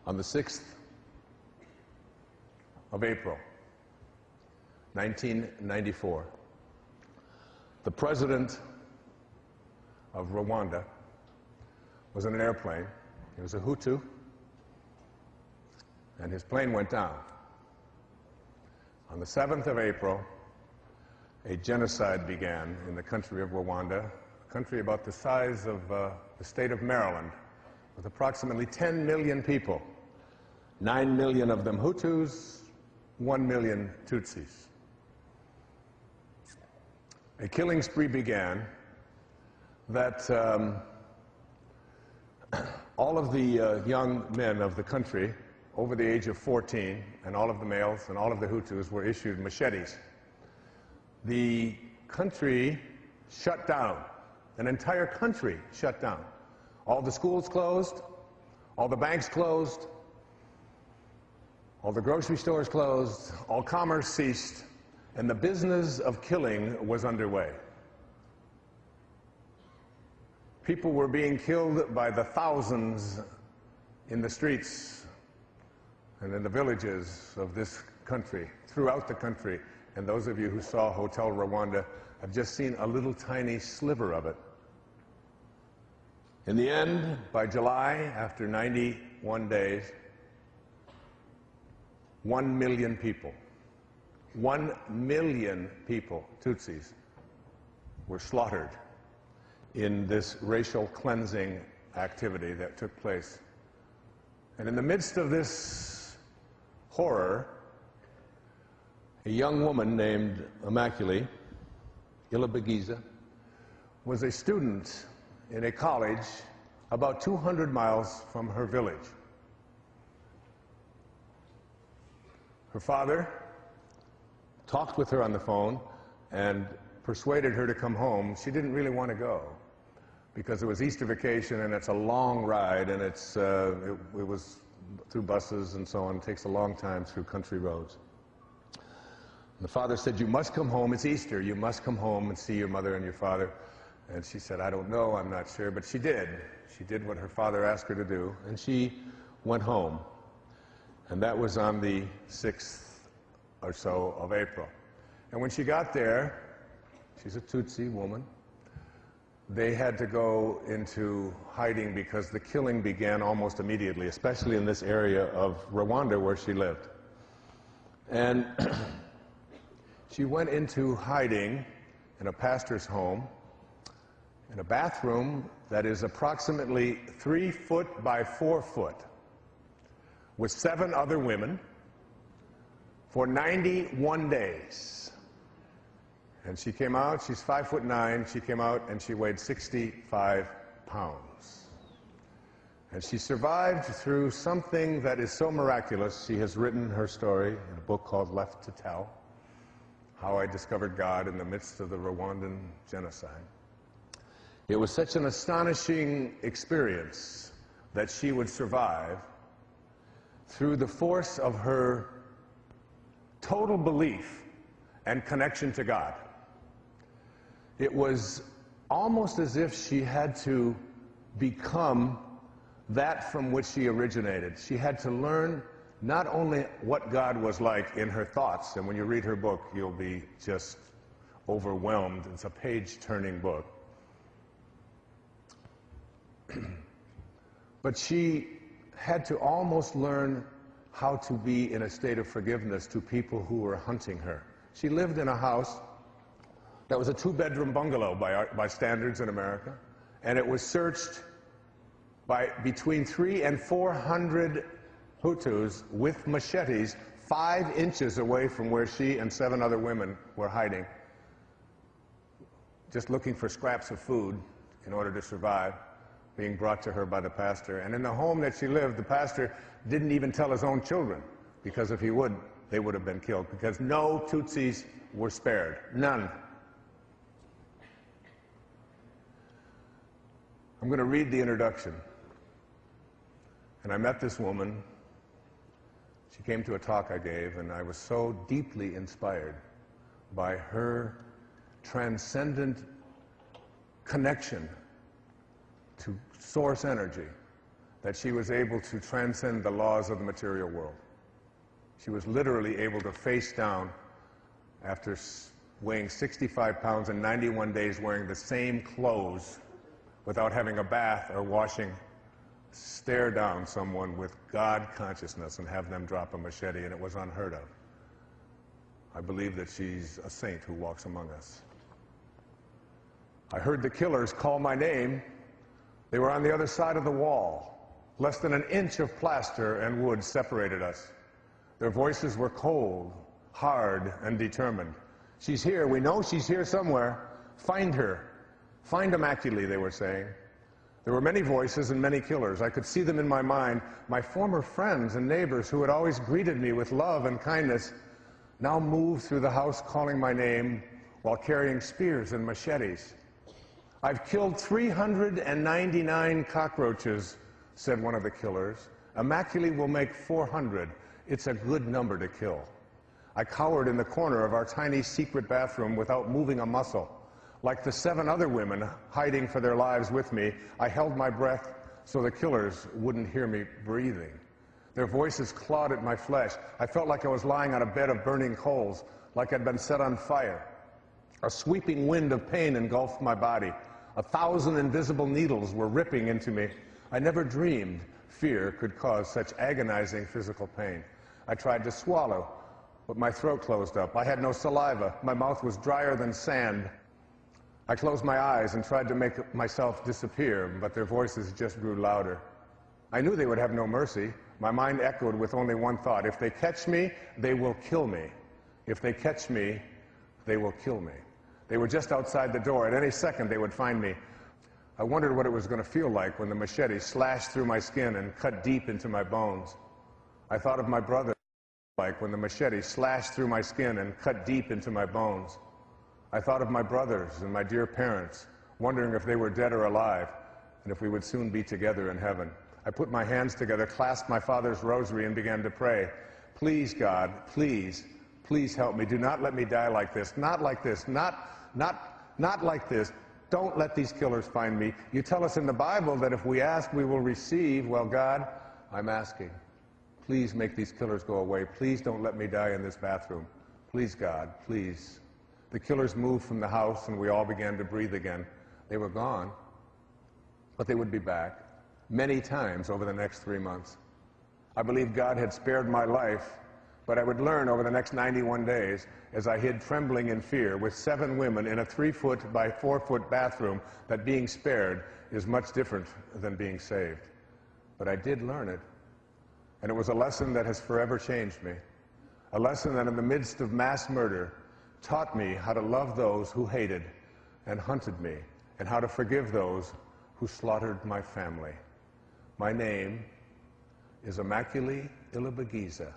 On the 6th of April, 1994, the president of Rwanda was in an airplane. He was a Hutu, and his plane went down. On the 7th of April, a genocide began in the country of Rwanda, a country about the size of the state of Maryland, with approximately 10 million people, 9 million of them Hutus, 1 million Tutsis. A killing spree began that all of the young men of the country over the age of 14, and all of the males and all of the Hutus were issued machetes. The country shut down. An entire country shut down. All the schools closed, all the banks closed, all the grocery stores closed, all commerce ceased, and the business of killing was underway. People were being killed by the thousands in the streets and in the villages of this country, throughout the country. And those of you who saw Hotel Rwanda have just seen a little tiny sliver of it. In the end, by July, after 91 days, 1 million people, 1 million people, Tutsis, were slaughtered in this racial cleansing activity that took place. And in the midst of this horror, a young woman named Immaculée Ilibagiza was a student in a college about 200 miles from her village. Her father talked with her on the phone and persuaded her to come home. She didn't really want to go because it was Easter vacation and it's a long ride, and it was through buses and so on. It takes a long time through country roads. And the father said, "You must come home. It's Easter. You must come home and see your mother and your father." And she said, "I don't know. I'm not sure." But she did. She did what her father asked her to do, and she went home. And that was on the 6th or so of April. And when she got there, she's a Tutsi woman, they had to go into hiding because the killing began almost immediately, especially in this area of Rwanda where she lived. And she went into hiding in a pastor's home, in a bathroom that is approximately 3 foot by 4 foot, with 7 other women for 91 days. And she came out, she's 5'9", she came out and she weighed 65 pounds. And she survived through something that is so miraculous. She has written her story in a book called Left to Tell, How I Discovered God in the Midst of the Rwandan Genocide. It was such an astonishing experience that she would survive through the force of her total belief and connection to God. It was almost as if she had to become that from which she originated. She had to learn not only what God was like in her thoughts, and when you read her book, you'll be just overwhelmed. It's a page-turning book. But she had to almost learn how to be in a state of forgiveness to people who were hunting her. She lived in a house that was a 2-bedroom bungalow by standards in America, and it was searched by between 300 and 400 Hutus with machetes 5 inches away from where she and 7 other women were hiding, just looking for scraps of food in order to survive, being brought to her by the pastor. And in the home that she lived, the pastor didn't even tell his own children, because if he would, they would have been killed, because no Tutsis were spared. None. I'm going to read the introduction. And I met this woman. She came to a talk I gave, and I was so deeply inspired by her transcendent connection to source energy that she was able to transcend the laws of the material world. She was literally able to face down after weighing 65 pounds and 91 days wearing the same clothes without having a bath or washing, stare down someone with God consciousness and have them drop a machete, and it was unheard of. I believe that she's a saint who walks among us. I heard the killers call my name. They were on the other side of the wall. Less than an inch of plaster and wood separated us. Their voices were cold, hard, and determined. She's here. We know she's here somewhere. Find her. Find Immaculée, they were saying. There were many voices and many killers. I could see them in my mind. My former friends and neighbors who had always greeted me with love and kindness now moved through the house calling my name while carrying spears and machetes. I've killed 399 cockroaches, said one of the killers. Immaculée will make 400. It's a good number to kill. I cowered in the corner of our tiny secret bathroom without moving a muscle. Like the 7 other women hiding for their lives with me, I held my breath so the killers wouldn't hear me breathing. Their voices clawed at my flesh. I felt like I was lying on a bed of burning coals, like I'd been set on fire. A sweeping wind of pain engulfed my body. 1,000 invisible needles were ripping into me. I never dreamed fear could cause such agonizing physical pain. I tried to swallow, but my throat closed up. I had no saliva. My mouth was drier than sand. I closed my eyes and tried to make myself disappear, but their voices just grew louder. I knew they would have no mercy. My mind echoed with only one thought: if they catch me, they will kill me. If they catch me, they will kill me. They were just outside the door. At any second, they would find me. I wondered what it was going to feel like when the machete slashed through my skin and cut deep into my bones. I thought of my brother, like when the machete slashed through my skin and cut deep into my bones. I thought of my brothers and my dear parents, wondering if they were dead or alive, and if we would soon be together in heaven. I put my hands together, clasped my father's rosary, and began to pray. Please, God, please, please help me. Do not let me die like this. Not like this. Not like this. Don't let these killers find me. You tell us in the Bible that if we ask, we will receive. Well, God, I'm asking. Please make these killers go away. Please don't let me die in this bathroom. Please, God, please. The killers moved from the house, and we all began to breathe again. They were gone, but they would be back many times over the next 3 months. I believe God had spared my life, but I would learn over the next 91 days, as I hid trembling in fear with 7 women in a 3-foot by 4-foot bathroom, that being spared is much different than being saved. But I did learn it, and it was a lesson that has forever changed me. A lesson that in the midst of mass murder taught me how to love those who hated and hunted me, and how to forgive those who slaughtered my family. My name is Immaculée Ilibagiza,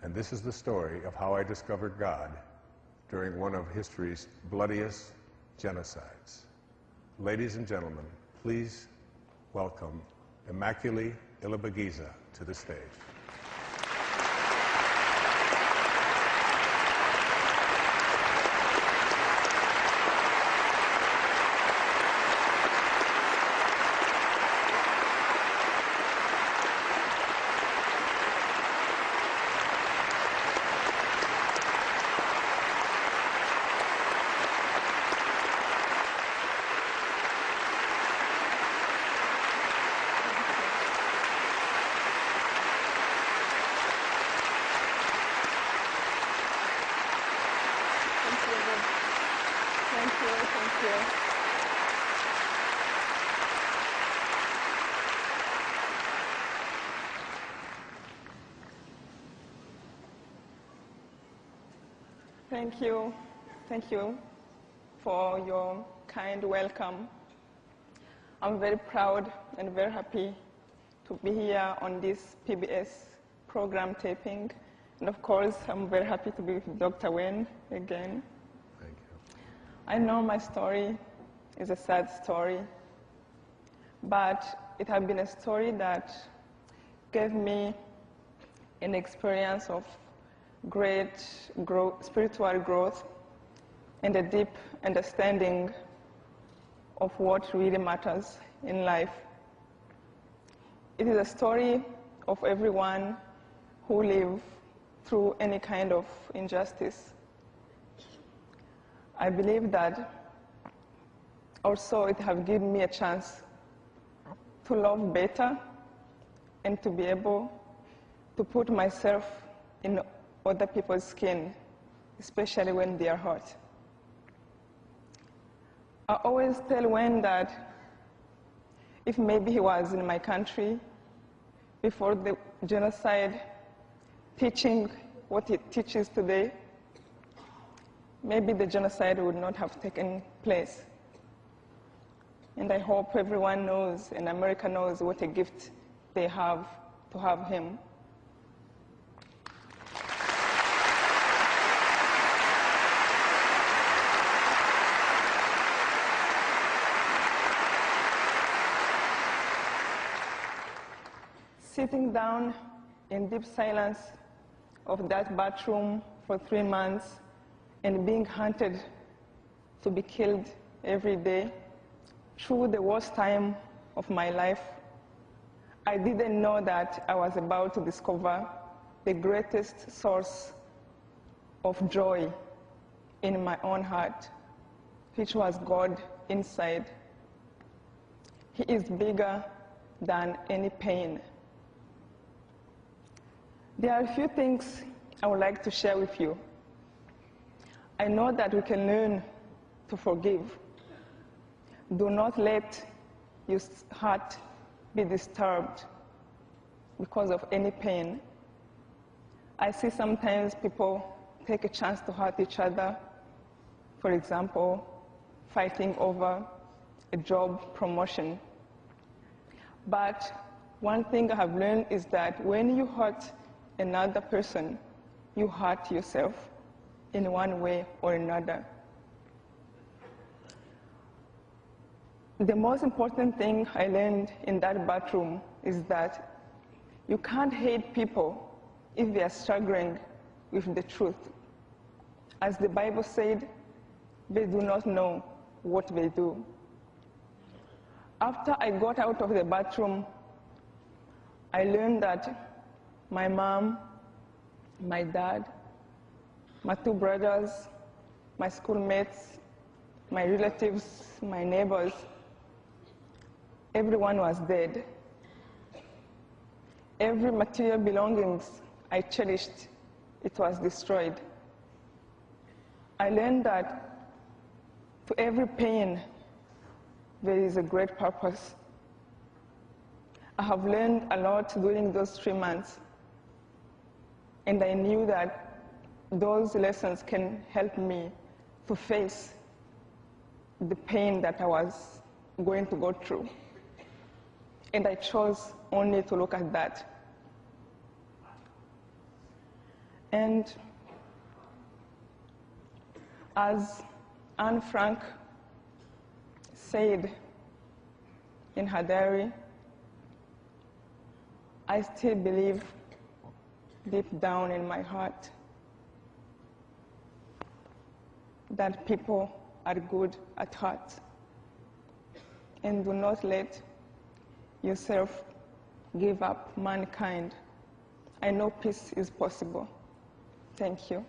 and this is the story of how I discovered God during one of history's bloodiest genocides. Ladies and gentlemen, please welcome Immaculée Ilibagiza to the stage. Thank you for your kind welcome. I'm very proud and very happy to be here on this PBS program taping. And of course, I'm very happy to be with Dr. Wayne again. Thank you. I know my story is a sad story, but it has been a story that gave me an experience of great spiritual growth and a deep understanding of what really matters in life. It is a story of everyone who live through any kind of injustice. I believe that also it has given me a chance to love better and to be able to put myself in other people's skin, especially when they are hurt. I always tell Wayne that if maybe he was in my country before the genocide, teaching what it teaches today, maybe the genocide would not have taken place. And I hope everyone knows, and America knows, what a gift they have to have him. Sitting down in deep silence of that bathroom for 3 months and being hunted to be killed every day through the worst time of my life, I didn't know that I was about to discover the greatest source of joy in my own heart, which was God inside. He is bigger than any pain. There are a few things I would like to share with you. I know that we can learn to forgive. Do not let your heart be disturbed because of any pain. I see sometimes people take a chance to hurt each other, for example, fighting over a job promotion. But one thing I have learned is that when you hurt another person, you hurt yourself in one way or another. The most important thing I learned in that bathroom is that you can't hate people if they are struggling with the truth. As the Bible said, they do not know what they do. After I got out of the bathroom, I learned that my mom, my dad, my 2 brothers, my schoolmates, my relatives, my neighbors, everyone was dead. Every material belongings I cherished, it was destroyed. I learned that to every pain, there is a great purpose. I have learned a lot during those 3 months. And I knew that those lessons can help me to face the pain that I was going to go through. And I chose only to look at that. And as Anne Frank said in her diary, I still believe deep down in my heart that people are good at heart. And do not let yourself give up mankind. I know peace is possible. Thank you.